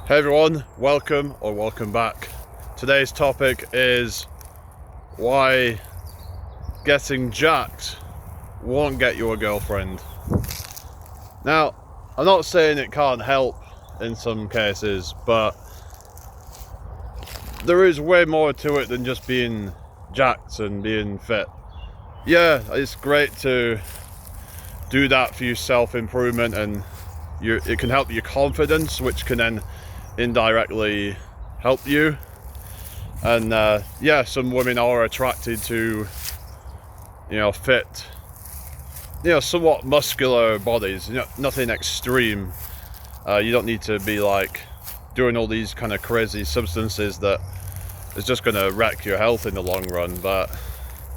Hey everyone, welcome back. Today's topic is why getting jacked won't get you a girlfriend. Now, I'm not saying it can't help in some cases, but there is way more to it than just being jacked and being fit. Yeah, it's great to do that for your self-improvement, and it can help your confidence, which can then indirectly help you. And yeah, some women are attracted to fit, somewhat muscular bodies, nothing extreme. You don't need to be like doing all these kind of crazy substances that is just going to wreck your health in the long run. But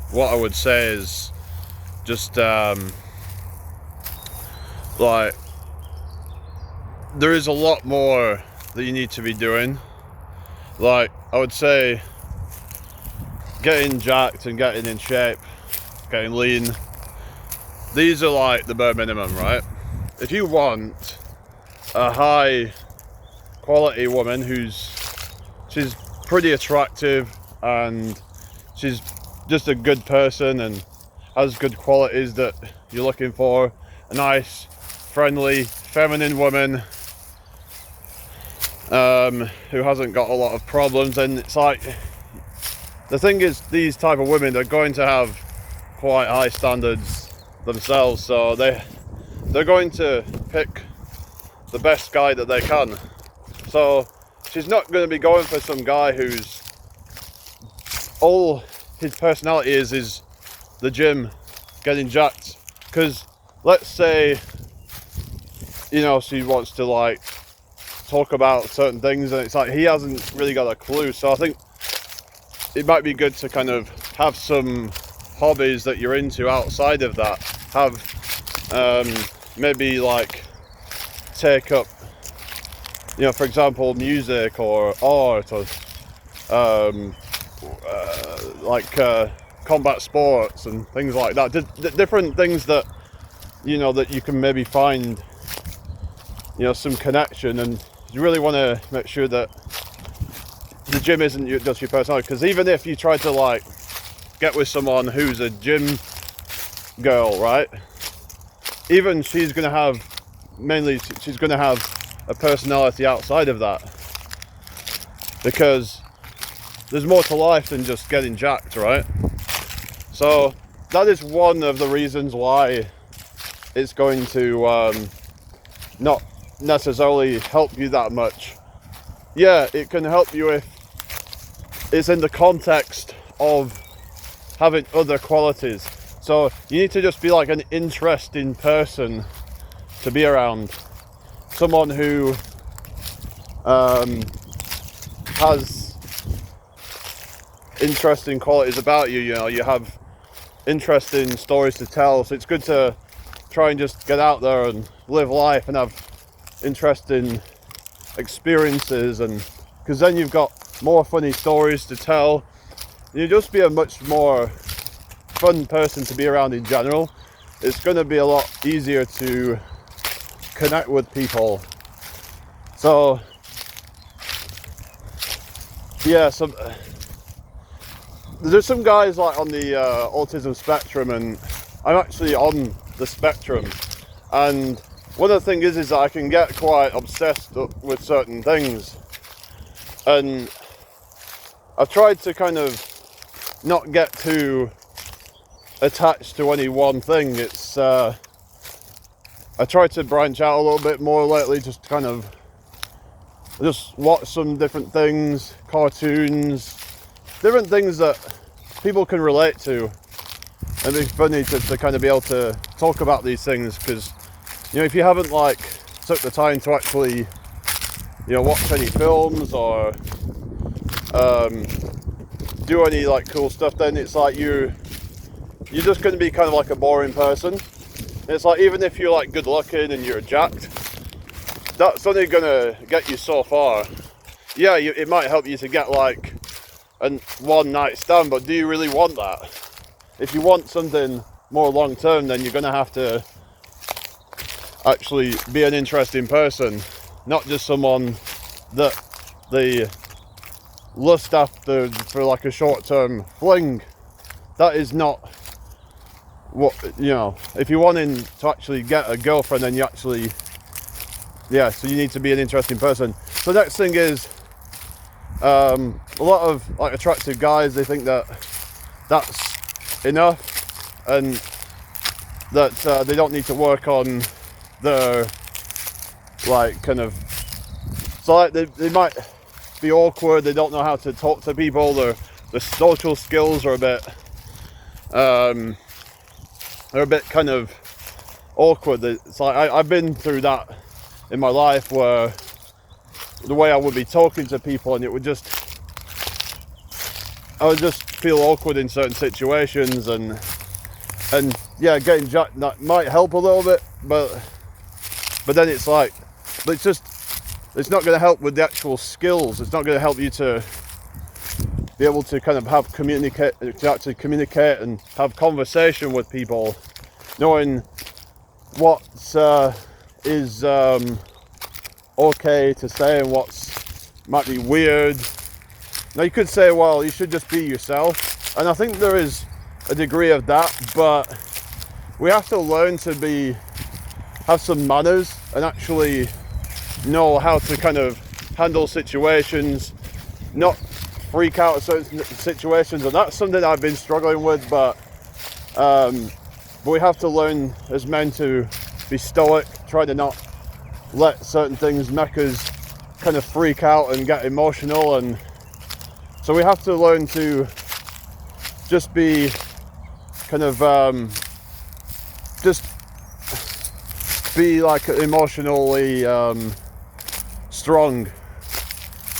what I would say is just like, there is a lot more that you need to be doing. Like, I would say getting jacked and getting in shape, getting lean, these are like the bare minimum, right? If you want a high quality woman she's pretty attractive and she's just a good person and has good qualities that you're looking for, a nice, friendly, feminine woman who hasn't got a lot of problems, and it's like, the thing is, these type of women are going to have quite high standards themselves, so they're going to pick the best guy that they can. So she's not going to be going for some guy who's all his personality is the gym, getting jacked. Because let's say she wants to like talk about certain things, and it's like he hasn't really got a clue. So I think it might be good to kind of have some hobbies that you're into outside of that. Have maybe like take up, for example, music or art, or combat sports and things like that. Different things that that you can maybe find some connection, and you really want to make sure that the gym isn't just your personality. Because even if you try to like get with someone who's a gym girl, right, even she's going to have a personality outside of that, because there's more to life than just getting jacked, right? So that is one of the reasons why it's going to not necessarily help you that much. Yeah, it can help you if it's in the context of having other qualities. So you need to just be like an interesting person to be around. Someone who has interesting qualities about you. You have interesting stories to tell. So it's good to try and just get out there and live life and have interesting experiences, and because then you've got more funny stories to tell. You just be a much more fun person to be around in general. It's going to be a lot easier to connect with people. So yeah, there's some guys like on the autism spectrum, and I'm actually on the spectrum, and one of the things is that I can get quite obsessed with certain things, and I've tried to kind of not get too attached to any one thing. It's I tried to branch out a little bit more lately, just kind of just watch some different things, cartoons, different things that people can relate to, and it's funny to kind of be able to talk about these things, because if you haven't like took the time to actually watch any films or do any like cool stuff, then it's like you're just going to be kind of like a boring person. It's like, even if you're like good looking and you're jacked, that's only going to get you so far. Yeah, it might help you to get like a one night stand, but do you really want that? If you want something more long term, then you're going to have to actually be an interesting person, not just someone that the lust after for like a short-term fling, that is not what, you know, if you're wanting to actually get a girlfriend, then you actually, yeah, so you need to be an interesting person. So the next thing is, a lot of like attractive guys, they think that that's enough and that they don't need to work on their like kind of, so like they might be awkward, they don't know how to talk to people, their social skills are a bit they're a bit kind of awkward. It's like I've been through that in my life, where the way I would be talking to people, and I would just feel awkward in certain situations, and yeah, getting jacked, that might help a little bit, but then it's like, it's not going to help with the actual skills. It's not going to help you to be able to kind of actually communicate and have conversation with people, knowing what is okay to say and what's might be weird. Now you could say, well, you should just be yourself, and I think there is a degree of that, but we have to learn to have some manners and actually know how to kind of handle situations, not freak out at certain situations, and that's something I've been struggling with, but we have to learn as men to be stoic, try to not let certain things make us kind of freak out and get emotional, and so we have to learn to just be kind of just be like emotionally strong.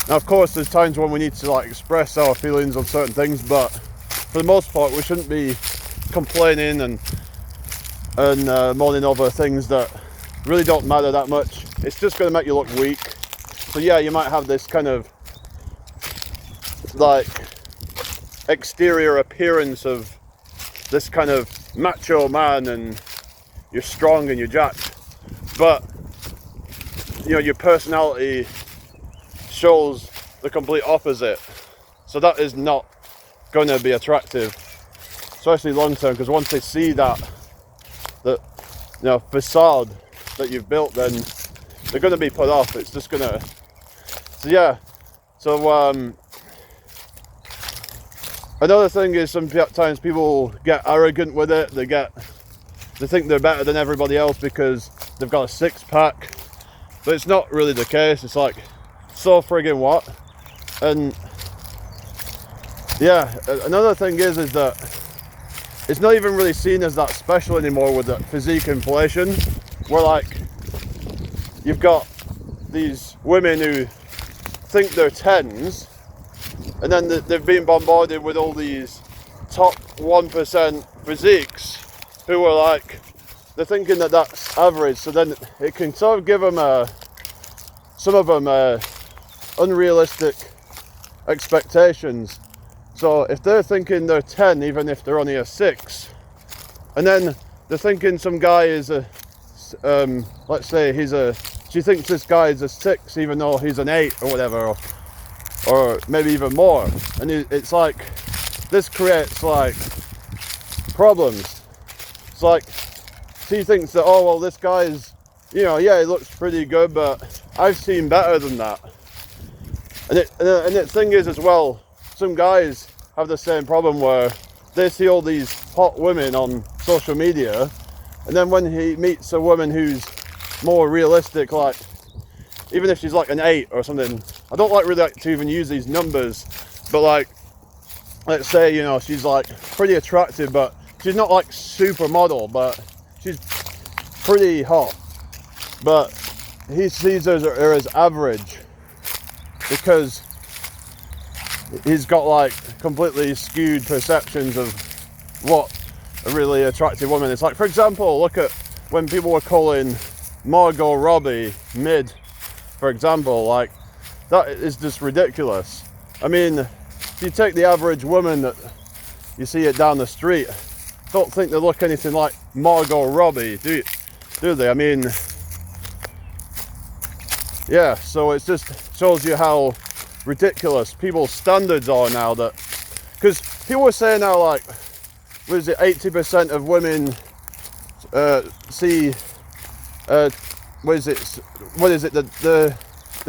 Now, of course, there's times when we need to like express our feelings on certain things, but for the most part, we shouldn't be complaining and moaning over things that really don't matter that much. It's just going to make you look weak. So yeah, you might have this kind of like exterior appearance of this kind of macho man, and you're strong and you're jacked, but you know, your personality shows the complete opposite. So that is not going to be attractive, especially long term, because once they see that you know, facade that you've built, then they're going to be put off. It's just going to, so yeah. So another thing is, sometimes people get arrogant with it. They think they're better than everybody else because they've got a six-pack, but it's not really the case. It's like, so friggin' what? And yeah, another thing is that it's not even really seen as that special anymore with the physique inflation, where like you've got these women who think they're 10s, and then they've been bombarded with all these top 1% physiques who are like, they're thinking that that's average, so then it can sort of give them some of them unrealistic expectations. So if they're thinking they're 10, even if they're only a 6, and then they're thinking some guy is let's say she thinks this guy is a 6 even though he's an 8 or whatever, or maybe even more, and it's like, this creates like problems. It's like, she thinks that, oh well, this guy is, you know, yeah, he looks pretty good, but I've seen better than that. And the thing is as well, some guys have the same problem where they see all these hot women on social media, and then when he meets a woman who's more realistic, like even if she's like an 8 or something, I don't really like to even use these numbers, but like, let's say, you know, she's like pretty attractive, but she's not like supermodel, but she's pretty hot, but he sees her as average because he's got like completely skewed perceptions of what a really attractive woman is. Like, for example, look at when people were calling Margot Robbie mid, for example, like that is just ridiculous. I mean, if you take the average woman that you see it down the street, don't think they look anything like Margot Robbie, do they? I mean, yeah, so it just shows you how ridiculous people's standards are now. That because people were saying now, like, what is it, 80% of women see what is it, the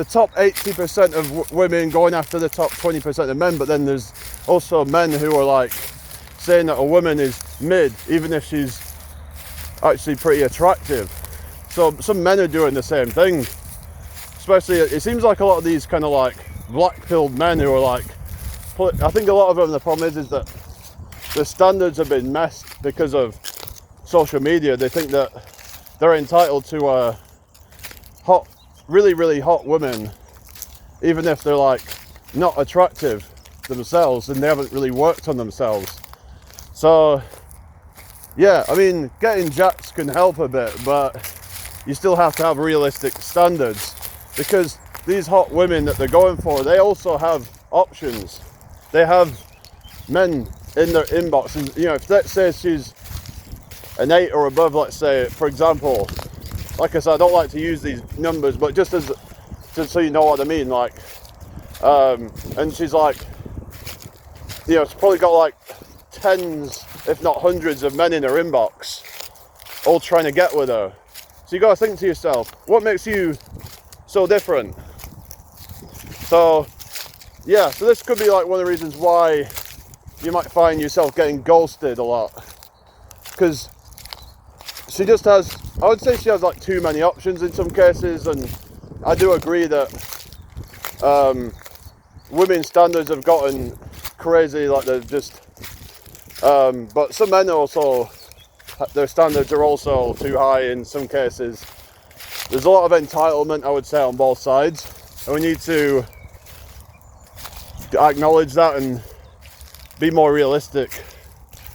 top 80% of women going after the top 20% of men, but then there's also men who are like saying that a woman is mid even if she's actually pretty attractive. So some men are doing the same thing, especially it seems like a lot of these kind of like black-pilled men who are like, I think a lot of them, the problem is that the standards have been messed because of social media. They think that they're entitled to a hot, really hot women, even if they're like not attractive themselves and they haven't really worked on themselves. So yeah, I mean, getting jacked can help a bit, but you still have to have realistic standards, because these hot women that they're going for, they also have options. They have men in their inbox, and you know, if let's say she's an 8 or above, let's say, for example, like I said, I don't like to use these numbers, but just so you know what I mean, like, and she's like, you know, she's probably got like tens, if not hundreds of men in her inbox, all trying to get with her. So you got to think to yourself, what makes you so different? So yeah, so this could be like one of the reasons why you might find yourself getting ghosted a lot, because she just has, I would say she has like too many options in some cases. And I do agree that women's standards have gotten crazy, like they're just but some men also, their standards are also too high in some cases. There's a lot of entitlement, I would say, on both sides, and we need to acknowledge that and be more realistic.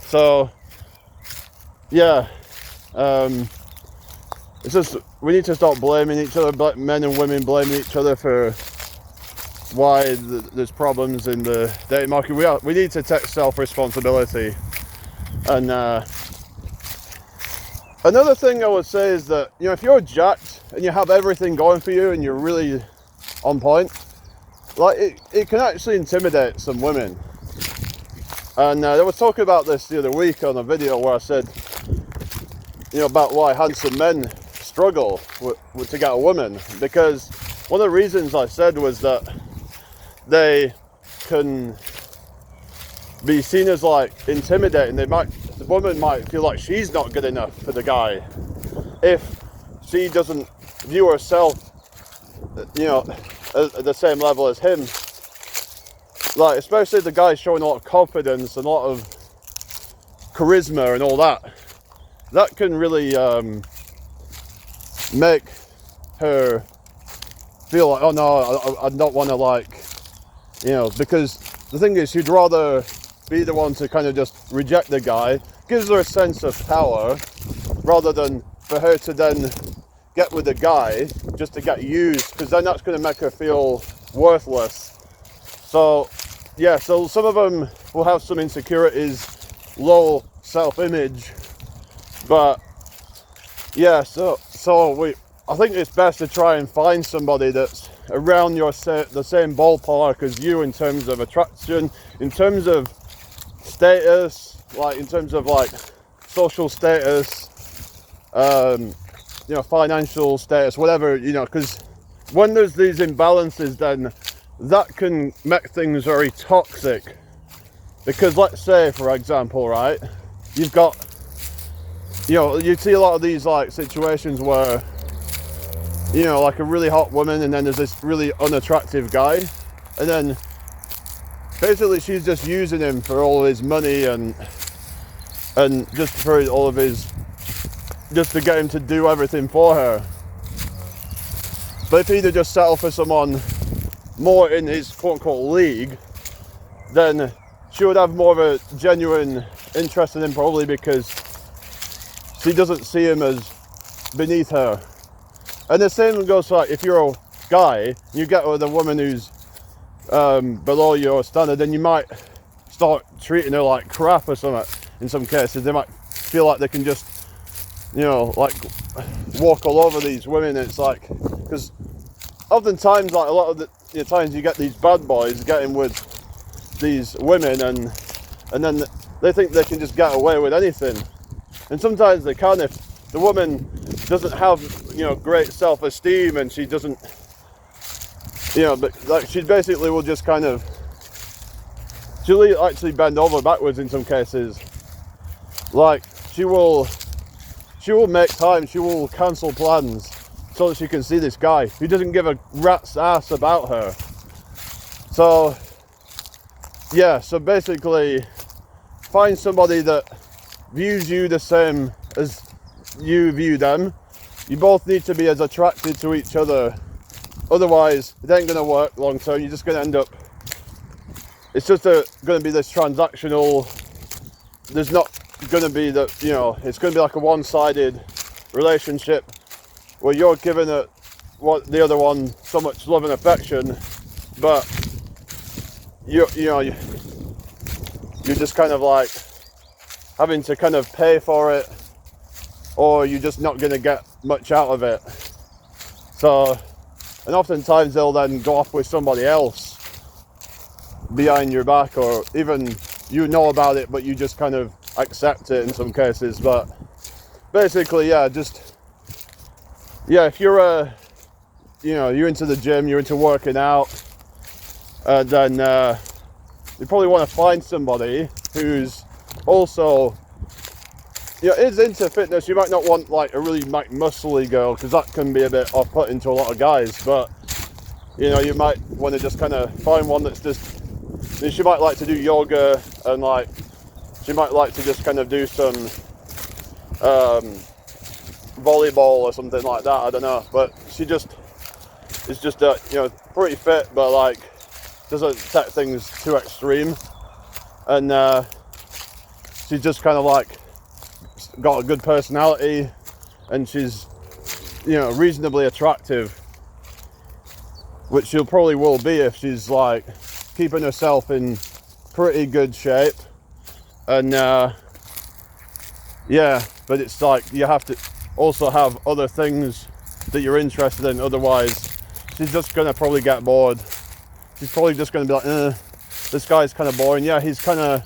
So yeah, it's just, we need to stop blaming each other, men and women blaming each other for why there's problems in the dating market. We need to take self-responsibility. And another thing I would say is that, you know, if you're jacked and you have everything going for you and you're really on point, like it can actually intimidate some women. And I was talking about this the other week on a video where I said, you know, about why handsome men struggle to get a woman, because one of the reasons I said was that they can be seen as like intimidating. The woman might feel like she's not good enough for the guy if she doesn't view herself, you know, at the same level as him. Like, especially if the guy's showing a lot of confidence and a lot of charisma and all that, that can really make her feel like, oh no, I don't want to, like, you know, because the thing is, she'd rather be the one to kind of just reject the guy. Gives her a sense of power, rather than for her to then get with the guy just to get used, because then that's going to make her feel worthless. So yeah, so some of them will have some insecurities, low self-image, but yeah, so I think it's best to try and find somebody that's around the same ballpark as you in terms of attraction, in terms of status, like in terms of like social status, you know, financial status, whatever, you know, because when there's these imbalances, then that can make things very toxic. Because let's say, for example, right, you've got, you know, you see a lot of these like situations where, you know, like a really hot woman and then there's this really unattractive guy, and then basically she's just using him for all his money and just for all of his, just to get him to do everything for her. But if he'd just settle for someone more in his quote-unquote league, then she would have more of a genuine interest in him, probably because she doesn't see him as beneath her. And the same goes for, like, if you're a guy, you get with a woman who's below your standard, then you might start treating her like crap or something. In some cases, they might feel like they can just, you know, like walk all over these women. It's like, because oftentimes, like a lot of the times, you get these bad boys getting with these women, and then they think they can just get away with anything. And sometimes they can if the woman doesn't have, great self-esteem, and she doesn't, but like she basically will just kind of, she'll actually bend over backwards in some cases. Like she will make time, she will cancel plans so that she can see this guy who doesn't give a rat's ass about her. So yeah, so basically find somebody that views you the same as you view them. You both need to be as attracted to each other, otherwise it ain't gonna work long term. You're just gonna end up, it's just gonna be this transactional, there's not gonna be it's gonna be like a one-sided relationship where you're giving the other one so much love and affection, but you're just kind of like having to kind of pay for it, or you're just not gonna get much out of it. So, and oftentimes they'll then go off with somebody else behind your back, or even you know about it but you just kind of accept it in some cases. But basically, if you're you're into the gym, you're into working out, then you probably want to find somebody who's also is into fitness. You might not want like a really muscly girl, because that can be a bit off-putting to a lot of guys, but you might want to just kind of find one that's just, she might like to do yoga, and like she might like to just kind of do some volleyball or something like that, I don't know, but she just is just pretty fit, but like doesn't take things too extreme, and she's just kind of like got a good personality, and she's reasonably attractive, which she probably will be if she's like keeping herself in pretty good shape. And but it's like you have to also have other things that you're interested in, otherwise she's just gonna probably get bored. She's probably just gonna be like, this guy's kind of boring. Yeah, it's kind of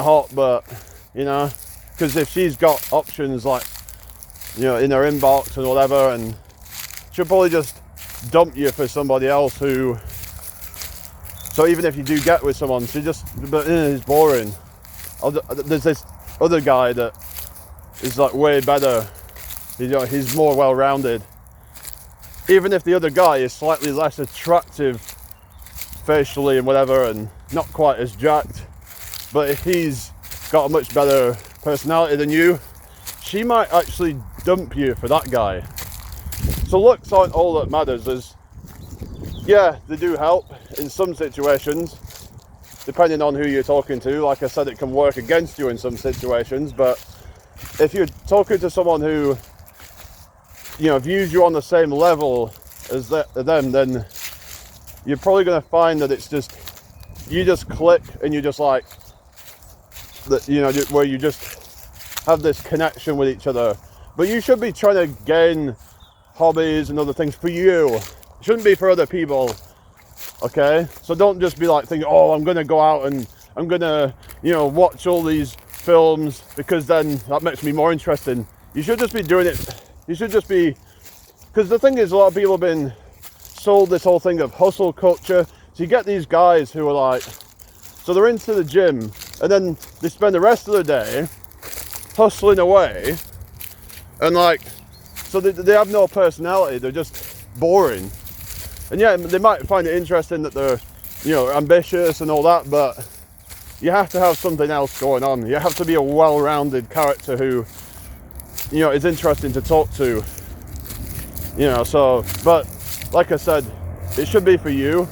hot, but because if she's got options like in her inbox and whatever, and she'll probably just dump you for somebody else who, so even if you do get with someone, she just, it's boring. There's this other guy that is like way better, he's more well-rounded. Even if the other guy is slightly less attractive facially and whatever, and not quite as jacked, but if he's got a much better personality than you, she might actually dump you for that guy. So looks aren't all that matters. They do help in some situations, depending on who you're talking to. Like I said, it can work against you in some situations, but if you're talking to someone who views you on the same level as them, then you're probably going to find that it's just, you just click, and you just like that, where you just have this connection with each other. But you should be trying to gain hobbies and other things for you. It shouldn't be for other people. Okay, so don't just be like thinking, oh, I'm gonna go out and I'm gonna watch all these films because then that makes me more interesting. You should just be doing it. You should just be, because the thing is, a lot of people have been sold this whole thing of hustle culture. So you get these guys who are like, so they're into the gym, and then they spend the rest of the day hustling away, and like, so they have no personality. They're just boring. And yeah, they might find it interesting that they're ambitious and all that, but you have to have something else going on. You have to be a well-rounded character who is interesting to talk to. So, but like I said, it should be for you,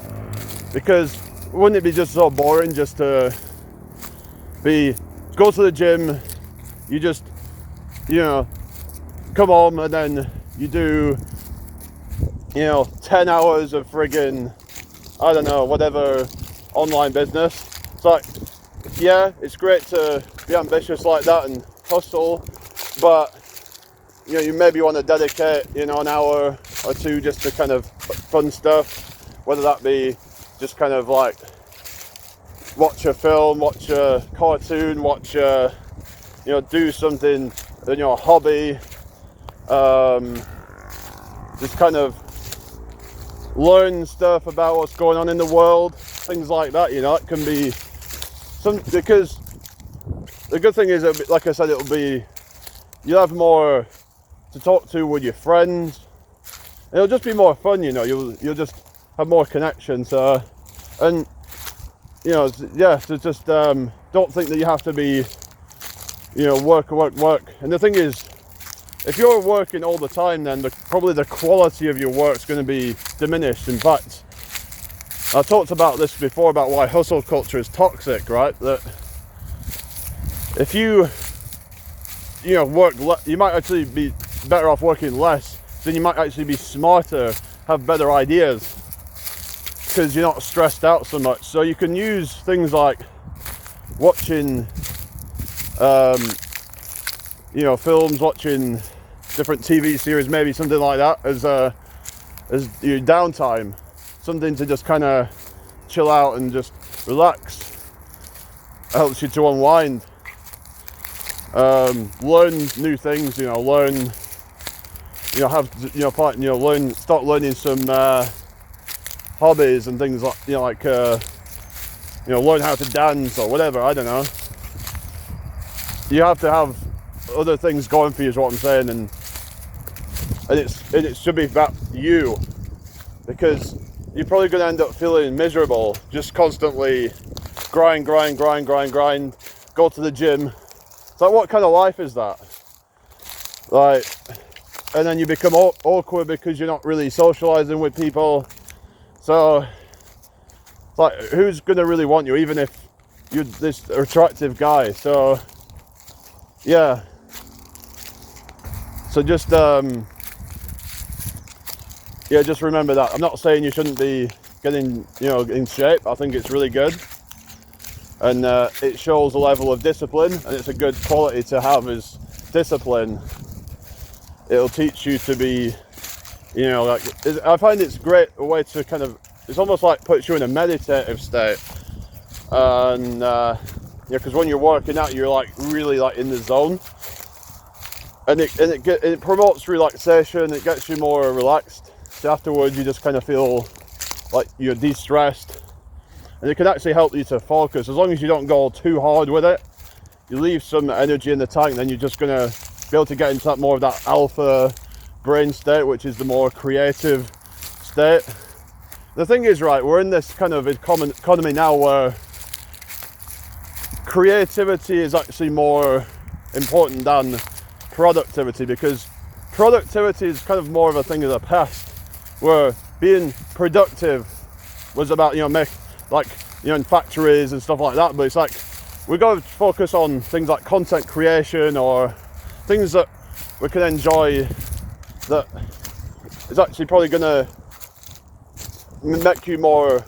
because wouldn't it be just so boring just to go to the gym, you just come home, and then you do 10 hours of friggin', I don't know, whatever, online business. It's like, yeah, it's great to be ambitious like that and hustle, but you maybe want to dedicate an hour or two just to kind of fun stuff, whether that be just kind of like watch a film, watch a cartoon, watch a, you know, do something in your hobby, just kind of learn stuff about what's going on in the world, things like that. You know, it can be some, because the good thing is, like I said, you'll have more to talk to with your friends. It'll just be more fun, you know. You'll just have more connections, and you know, yeah. So just don't think that you have to be, you know, work. And the thing is, if you're working all the time, then probably the quality of your work is going to be diminished. In fact, I talked about this before, about why hustle culture is toxic, right? That if you know, work, you might actually be better off working less. Then you might actually be smarter, have better ideas, because you're not stressed out so much. So you can use things like watching, you know, films, watching different TV series, maybe something like that, as your downtime, something to just kind of chill out and just relax. Helps you to unwind. Learn new things, you know, start learning some hobbies and things like, you know, like, you know, learn how to dance or whatever, I don't know. You have to have other things going for you, is what I'm saying, and it should be about you, because you're probably going to end up feeling miserable, just constantly grind, go to the gym. It's like, what kind of life is that? Like, and then you become awkward because you're not really socializing with people. So, it's like, who's going to really want you, even if you're this attractive guy? So, yeah. So just, yeah, just remember that. I'm not saying you shouldn't be getting, you know, in shape. I think it's really good. And it shows a level of discipline, and it's a good quality to have, is discipline. It'll teach you to be, you know, like, I find it's great a way to kind of, it's almost like puts you in a meditative state. And yeah, because when you're working out, you're like really like in the zone, and it promotes relaxation. It gets you more relaxed. So afterwards, you just kind of feel like you're de-stressed, and it can actually help you to focus. As long as you don't go too hard with it, you leave some energy in the tank, then you're just gonna be able to get into that more of that alpha brain state, which is the more creative state. The thing is, right, we're in this kind of economy now where creativity is actually more important than productivity, because productivity is kind of more of a thing of the past, where being productive was about, you know, in factories and stuff like that. But it's like, we got to focus on things like content creation, or things that we can enjoy, that is actually probably going to make you more,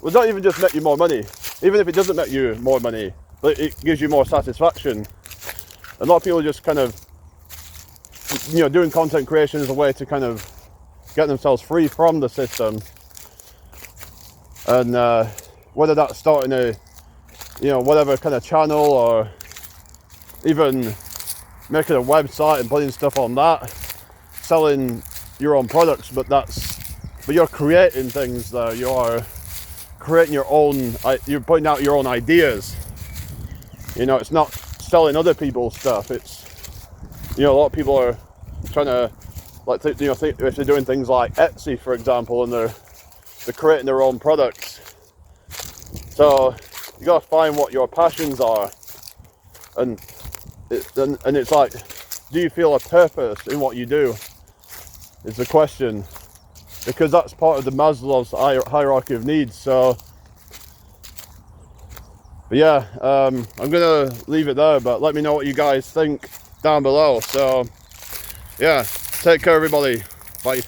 well, not even just make you more money, even if it doesn't make you more money, but it gives you more satisfaction. A lot of people just kind of, you know, doing content creation as a way to kind of get themselves free from the system. And whether that's starting a, you know, whatever kind of channel, or even making a website and putting stuff on that, selling your own products, but you're creating things there. You are creating your own, you're putting out your own ideas. You know, it's not selling other people's stuff. It's, you know, a lot of people are trying to, like, you know, if they're doing things like Etsy, for example, and they're creating their own products. So you got to find what your passions are, and it's like, do you feel a purpose in what you do, is the question, because that's part of the Maslow's hierarchy of needs. So, but yeah, I'm gonna leave it there, but let me know what you guys think down below. So yeah, take care everybody, bye.